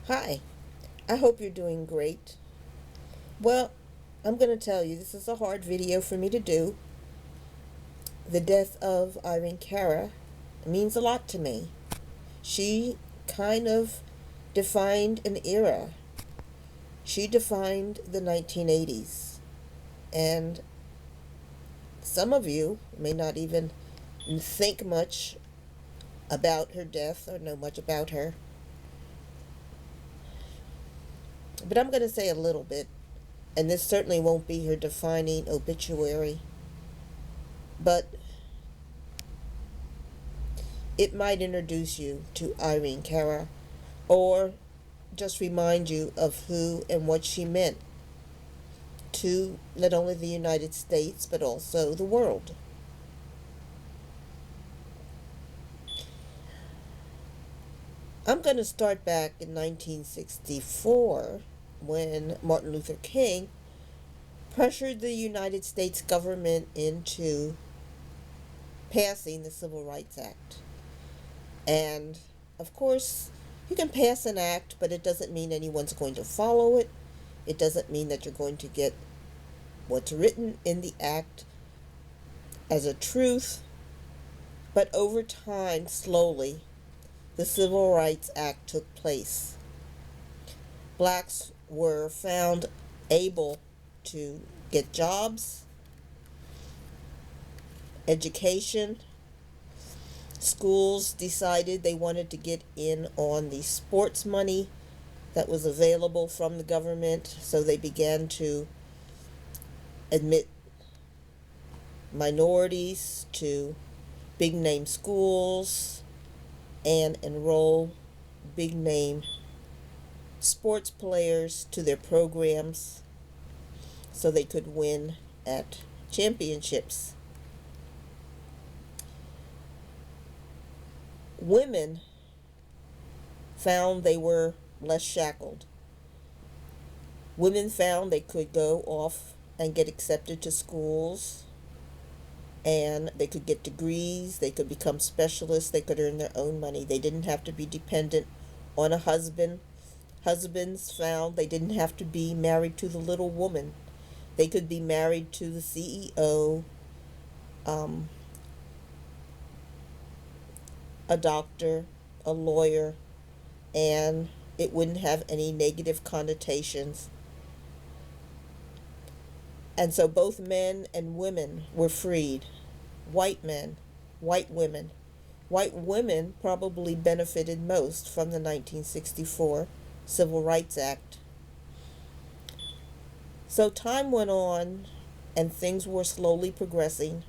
Hi, I hope you're doing great. Well, I'm going to tell you this is a hard video for me to do. The death of Irene Cara means a lot to me. She kind of defined an era. She defined the 1980s. And some of you may not even think much about her death or know much about her. But I'm going to say a little bit. And this certainly won't be her defining obituary. But it might introduce you to Irene Cara or just remind you of who and what she meant to not only the United States but also the world. I'm going to start back in 1964 when Martin Luther King pressured the United States government into passing the Civil Rights Act. And of course, you can pass an act, but it doesn't mean anyone's going to follow it. It doesn't mean that you're going to get what's written in the act as a truth. But over time, slowly, the Civil Rights Act took place. Blacks were found able to get jobs, education. Schools decided they wanted to get in on the sports money that was available from the government, so they began to admit minorities to big name schools and enroll big name sports players to their programs so they could win at championships. Women found they were less shackled. Women found they could go off and get accepted to schools, and they could get degrees, they could become specialists, they could earn their own money. They didn't have to be dependent on a husband. Husbands found they didn't have to be married to the little woman. They could be married to the CEO, a doctor, a lawyer, and it wouldn't have any negative connotations. And so both men and women were freed. White men, white women. White women probably benefited most from the 1964 Civil Rights Act. So time went on and things were slowly progressing.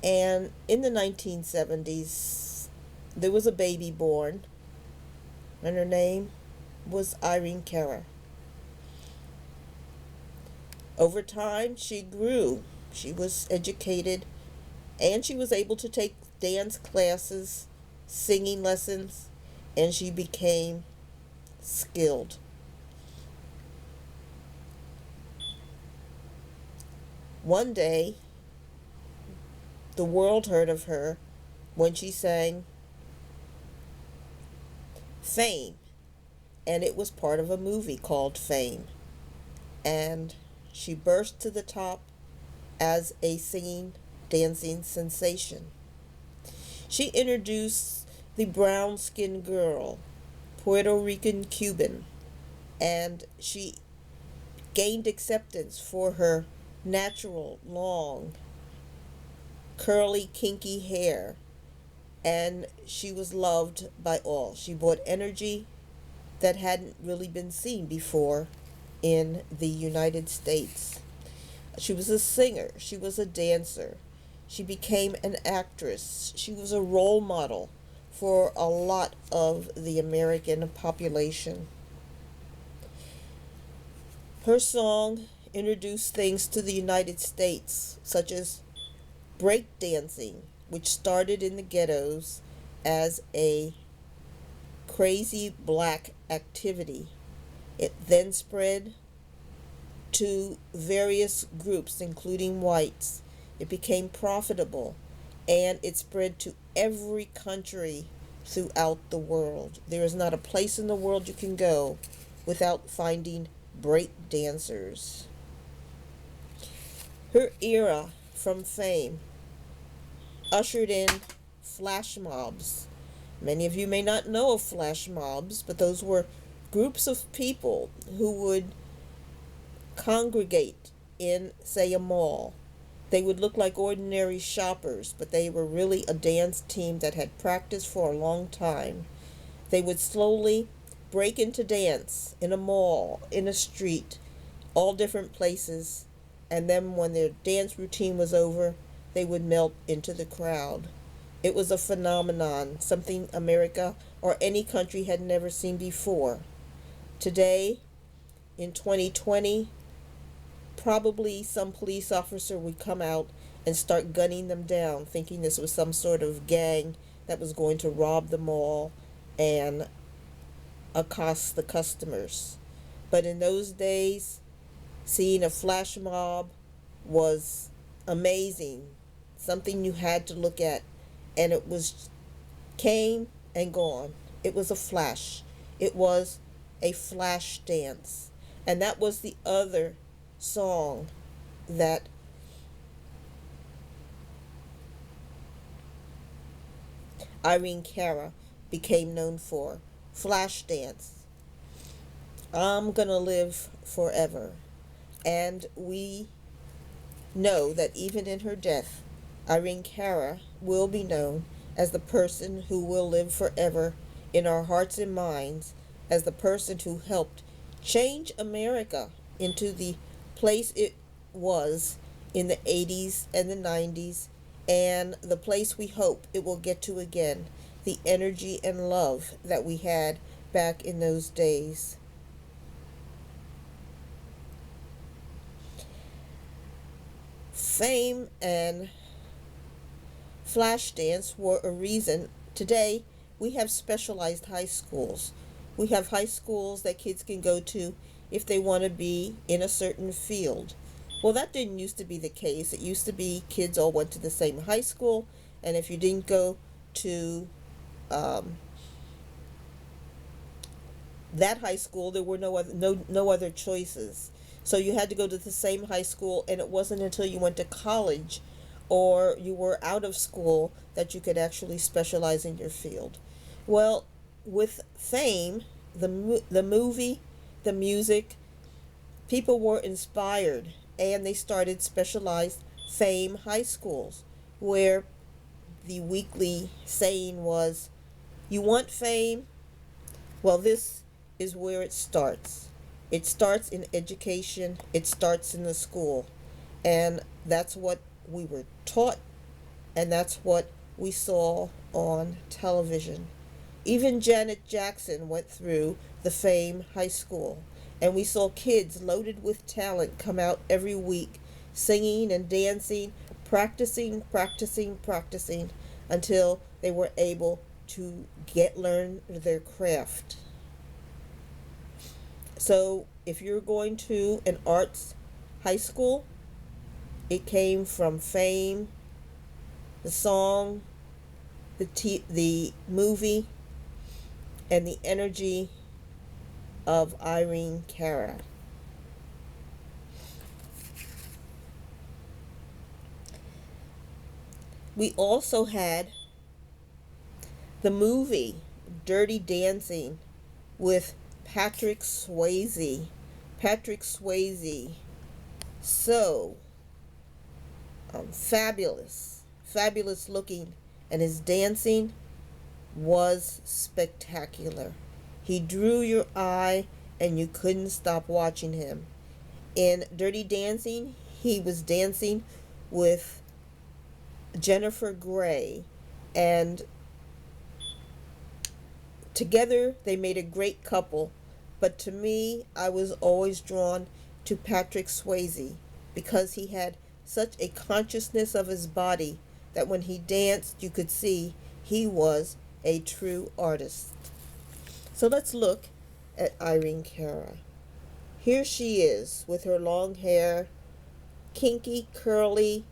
And in the 1970s, there was a baby born, and her name was Irene Cara. Over time, she grew. She was educated, and she was able to take dance classes, singing lessons, and she became skilled. One day, the world heard of her when she sang Fame, and it was part of a movie called Fame. And she burst to the top as a singing, dancing sensation. She introduced the brown skinned girl, Puerto Rican Cuban, and she gained acceptance for her natural, long, curly, kinky hair, and she was loved by all. She brought energy that hadn't really been seen before in the United States. She was a singer, she was a dancer, she became an actress, she was a role model for a lot of the American population. Her song introduced things to the United States, such as breakdancing, which started in the ghettos as a crazy black activity. It then spread to various groups, including whites. It became profitable, and it spread to every country throughout the world. There is not a place in the world you can go without finding break dancers. Her era from fame ushered in flash mobs. Many of you may not know of flash mobs, but those were groups of people who would congregate in, say, a mall. They would look like ordinary shoppers, but they were really a dance team that had practiced for a long time. They would slowly break into dance in a mall, in a street, all different places, and then when their dance routine was over, they would melt into the crowd. It was a phenomenon, something America or any country had never seen before. Today, in 2020, probably some police officer would come out and start gunning them down, thinking this was some sort of gang that was going to rob the mall and accost the customers. But in those days, seeing a flash mob was amazing, something you had to look at, and it was came and gone. It was a flash. It was a flash dance. And that was the other song that Irene Cara became known for. Flashdance. I'm gonna live forever. And we know that even in her death, Irene Cara will be known as the person who will live forever in our hearts and minds, as the person who helped change America into the place it was in the 80s and the 90s, and the place we hope it will get to again, the energy and love that we had back in those days. Fame and Flashdance were a reason. Today, we have specialized high schools. We have high schools that kids can go to if they want to be in a certain field. Well, that didn't used to be the case. It used to be kids all went to the same high school, and if you didn't go to that high school, there were no other choices. So you had to go to the same high school, and it wasn't until you went to college or you were out of school that you could actually specialize in your field. Well, with fame, the movie, the music, people were inspired, and they started specialized fame high schools, where the weekly saying was, you want fame? Well, this is where it starts. It starts in education. It starts in the school. And that's what we were taught, and that's what we saw on television. Even Janet Jackson went through the Fame High School, and we saw kids loaded with talent come out every week, singing and dancing, practicing until they were able to learn their craft. So if you're going to an arts high school, it came from Fame, the song, the movie, and the energy of Irene Cara. We also had the movie Dirty Dancing with Patrick Swayze. Patrick Swayze. So fabulous looking, and his dancing was spectacular. He drew your eye and you couldn't stop watching him. In Dirty Dancing, he was dancing with Jennifer Grey, and together they made a great couple. But to me, I was always drawn to Patrick Swayze because he had such a consciousness of his body that when he danced, you could see he was a true artist. So let's look at Irene Cara. Here she is with her long hair, kinky, curly,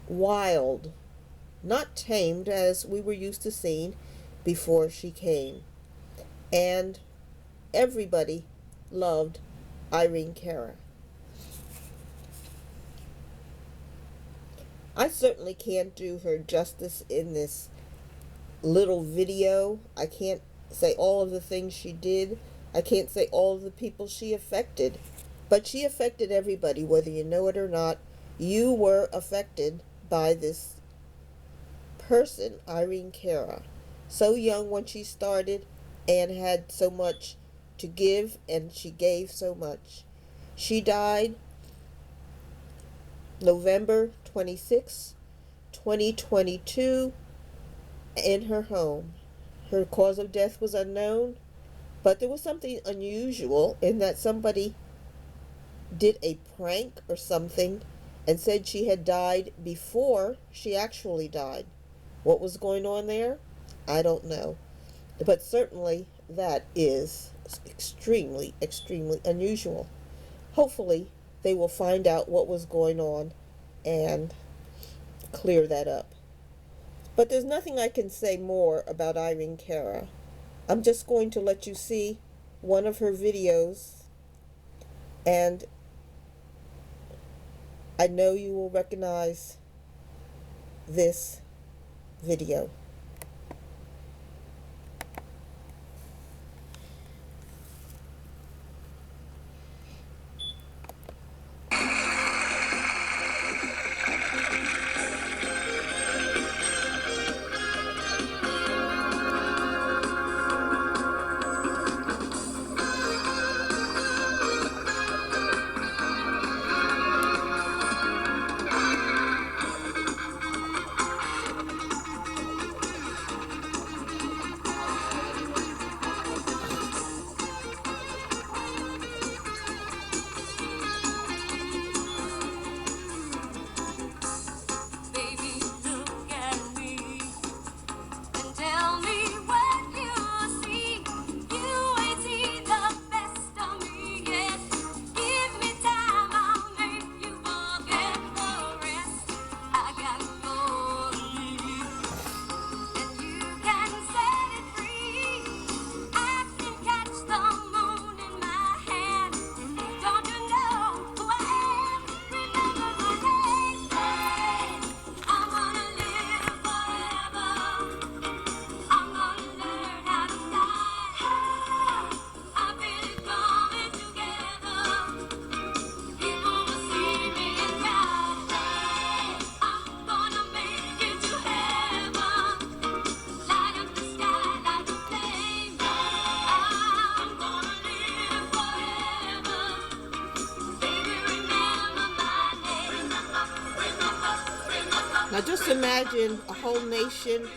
wild, not tamed as we were used to seeing. before she came. And everybody loved Irene Cara. I certainly can't do her justice in this little video. I can't say all of the things she did. I can't say all of the people she affected. But she affected everybody, whether you know it or not. You were affected by this person, Irene Cara. So young when she started and had so much to give, and she gave so much. She died November 26, 2022, in her home. Her cause of death was unknown, but there was something unusual in that somebody did a prank or something and said she had died before she actually died. What was going on there? I don't know. But certainly that is extremely, extremely unusual. Hopefully they will find out what was going on and clear that up. But there's nothing I can say more about Irene Cara. I'm just going to let you see one of her videos, and I know you will recognize this video. Now just imagine a whole nation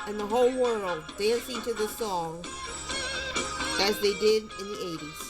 and the whole world dancing to this song as they did in the 80s.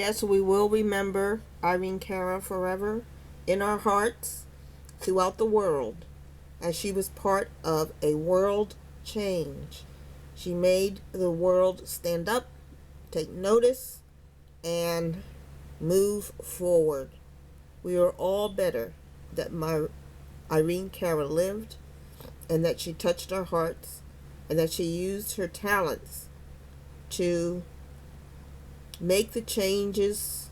Yes, we will remember Irene Cara forever in our hearts throughout the world, as she was part of a world change. She made the world stand up, take notice, and move forward. We are all better that my Irene Cara lived, and that she touched our hearts, and that she used her talents to make the changes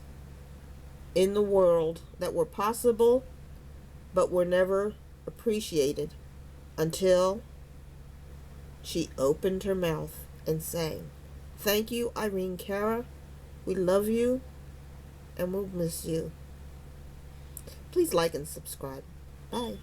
in the world that were possible but were never appreciated until she opened her mouth and sang. Thank you, Irene Cara. We love you and we'll miss you. Please like and subscribe. Bye.